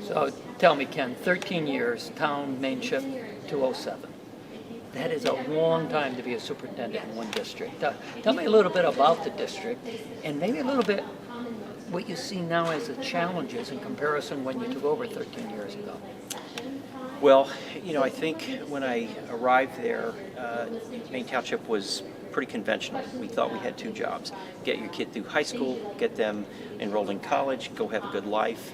So tell me, Ken, 13 years, town, Mainship, 207. That is a long time to be a superintendent in one district. Tell me a little bit about the district and maybe a little bit what you see now as the challenges in comparison when you took over 13 years ago. Well, I think when I arrived there, Maine Township was pretty conventional. We thought we had two jobs: get your kid through high school, get them enrolled in college, go have a good life.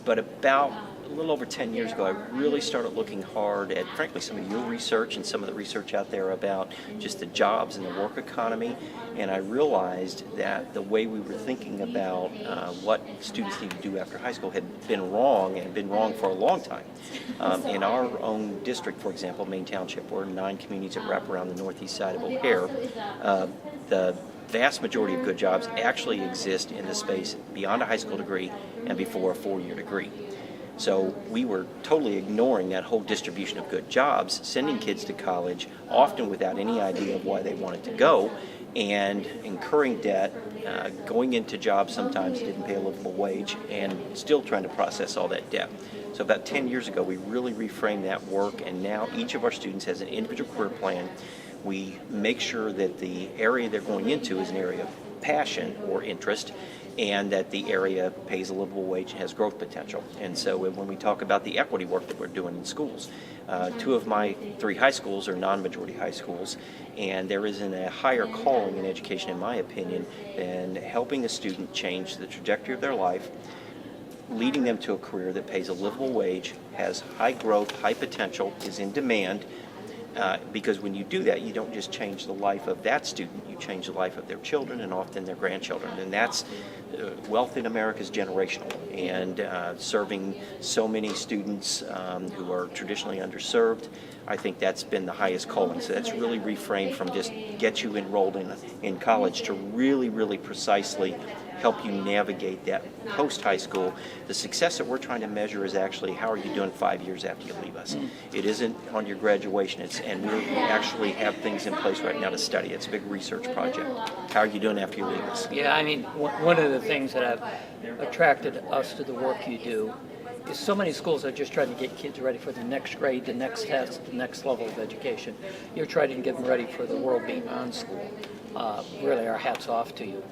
But about a little over 10 years ago, I really started looking hard at, frankly, some of your research and some of the research out there about just the jobs and the work economy. And I realized that the way we were thinking about what students need to do after high school had been wrong, and been wrong for a long time. In our own district, for example, Maine Township, we're 9 communities that wrap around the northeast side of O'Hare. The vast majority of good jobs actually exist in the space beyond a high school degree and before a 4-year degree. So we were totally ignoring that whole distribution of good jobs, sending kids to college, often without any idea of why they wanted to go, and incurring debt, going into jobs sometimes that didn't pay a livable wage, and still trying to process all that debt. So about 10 years ago, we really reframed that work, and now each of our students has an individual career plan. We make sure that the area they're going into is an area of passion or interest, and that the area pays a livable wage and has growth potential. And so when we talk about the equity work that we're doing in schools, 2 of my 3 high schools are non-majority high schools, and there isn't a higher calling in education, in my opinion, than helping a student change the trajectory of their life, leading them to a career that pays a livable wage, has high growth, high potential, is in demand. Because when you do that, you don't just change the life of that student, you change the life of their children and often their grandchildren. And that's wealth in America is generational, and serving so many students who are traditionally underserved, I think that's been the highest calling. So that's really reframed from just get you enrolled in college to really precisely help you navigate that post-high school. The success that we're trying to measure is actually how are you doing 5 years after you leave us. It isn't on your graduation, and we actually have things in place right now to study. It's a big research project. How are you doing after you leave us? Yeah, I mean, one of the things that have attracted us to the work you do is so many schools are just trying to get kids ready for the next grade, the next test, the next level of education. You're trying to get them ready for the world beyond school. Really, our hats off to you.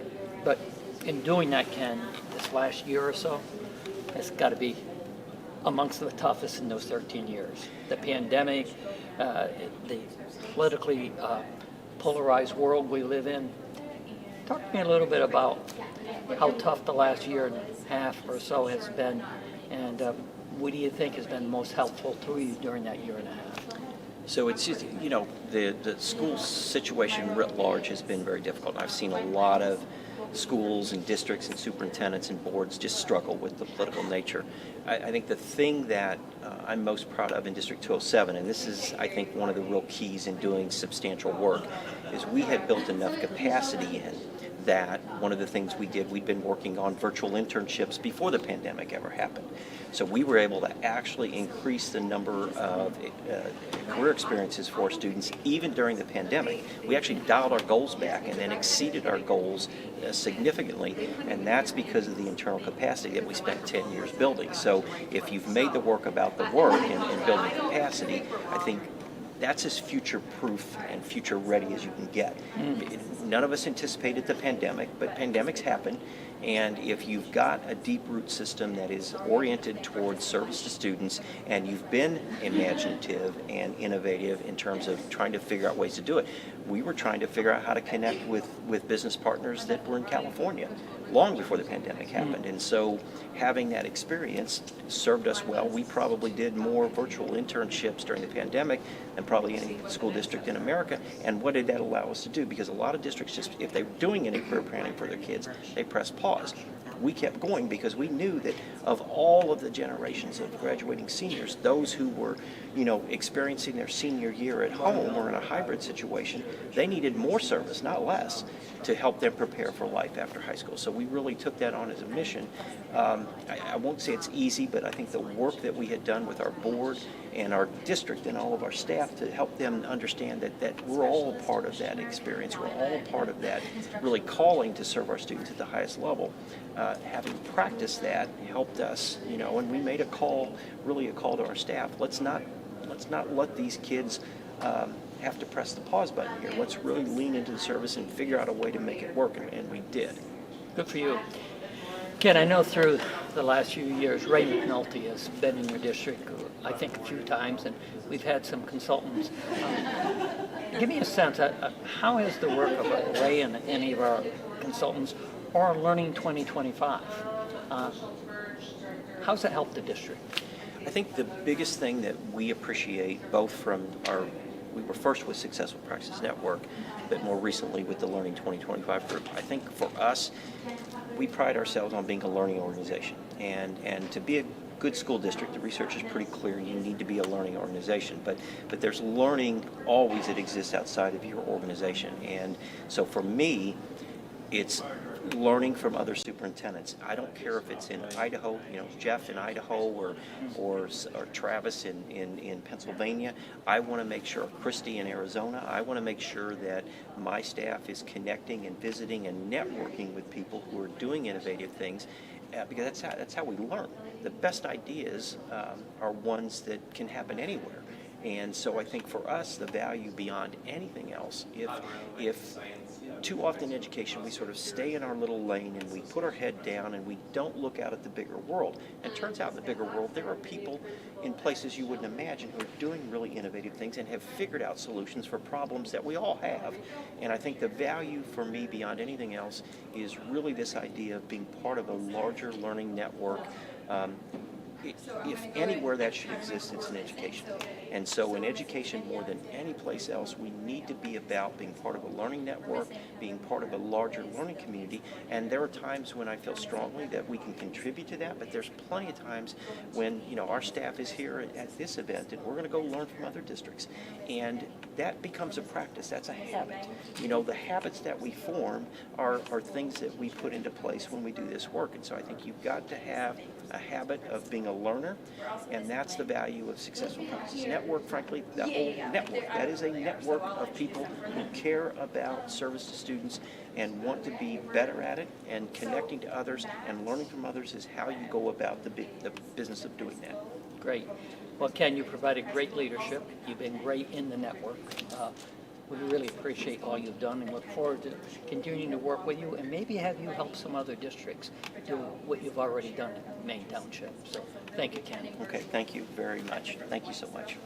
But in doing that, Ken, this last year or so, it's got to be amongst the toughest in those 13 years. The pandemic, the politically polarized world we live in. Talk to me a little bit about how tough the last year and a half or so has been, and what do you think has been most helpful to you during that year and a half? So it's just, the school situation writ large has been very difficult. I've seen a lot of schools and districts and superintendents and boards just struggle with the political nature. I think the thing that I'm most proud of in District 207, and this is, I think, one of the real keys in doing substantial work, is we had built enough capacity in that one of the things we did, we'd been working on virtual internships before the pandemic ever happened. So we were able to actually increase the number of career experiences for students even during the pandemic. We actually dialed our goals back and then exceeded our goals significantly, and that's because of the internal capacity that we spent 10 years building. So if you've made the work about the work and building capacity, I think that's as future-proof and future-ready as you can get. None of us anticipated the pandemic, but pandemics happen, and if you've got a deep-root system that is oriented towards service to students, and you've been imaginative and innovative in terms of trying to figure out ways to do it. We were trying to figure out how to connect with business partners that were in California long before the pandemic happened, and so having that experience served us well. We probably did more virtual internships during the pandemic than probably any school district in America. And what did that allow us to do? Because a lot of districts, just if they were doing any career planning for their kids, they pressed pause. We kept going because we knew that of all of the generations of graduating seniors, those who were, experiencing their senior year at home or in a hybrid situation, they needed more service, not less, to help them prepare for life after high school. So we really took that on as a mission. I won't say it's easy, but I think the work that we had done with our board and our district and all of our staff to help them understand that we're all a part of that experience. We're all a part of that really calling to serve our students at the highest level. Having practiced that helped us, and we made a call to our staff. Let's not let these kids have to press the pause button here. Let's really lean into the service and figure out a way to make it work, and we did. Good for you. Ken, I know through the last few years, Ray McNulty has been in your district, I think, a few times, and we've had some consultants. Give me a sense, how has the work of Ray and any of our consultants or Learning 2025, how's that helped the district? I think the biggest thing that we appreciate, both from we were first with Successful Practices Network, but more recently with the Learning 2025 group. I think for us, we pride ourselves on being a learning organization. And to be a good school district, the research is pretty clear, you need to be a learning organization. But there's learning always that exists outside of your organization. And so for me, it's learning from other superintendents. I don't care if it's in Idaho, Jeff in Idaho or Travis in Pennsylvania. I want to make sure, Christy in Arizona, I want to make sure that my staff is connecting and visiting and networking with people who are doing innovative things, because that's how we learn. The best ideas are ones that can happen anywhere. And so I think for us, the value beyond anything else, if too often in education we sort of stay in our little lane and we put our head down and we don't look out at the bigger world. And it turns out in the bigger world there are people in places you wouldn't imagine who are doing really innovative things and have figured out solutions for problems that we all have. And I think the value for me beyond anything else is really this idea of being part of a larger learning network. If anywhere that should exist, it's in education. And so in education, more than any place else, we need to be about being part of a learning network, being part of a larger learning community. And there are times when I feel strongly that we can contribute to that, but there's plenty of times when our staff is here at this event and we're going to go learn from other districts. And that becomes a practice. That's a habit. The habits that we form are things that we put into place when we do this work. And so I think you've got to have a habit of being a learner, and that's the value of Successful Practices Network. Frankly, the whole network, that is a network of people who care about service to students and want to be better at it, and connecting to others and learning from others is how you go about the business of doing that. Great. Well, Ken, you provided great leadership. You've been great in the network. We really appreciate all you've done and look forward to continuing to work with you and maybe have you help some other districts do what you've already done in Maine Township. So thank you, Ken. Okay, thank you very much. Thank you so much.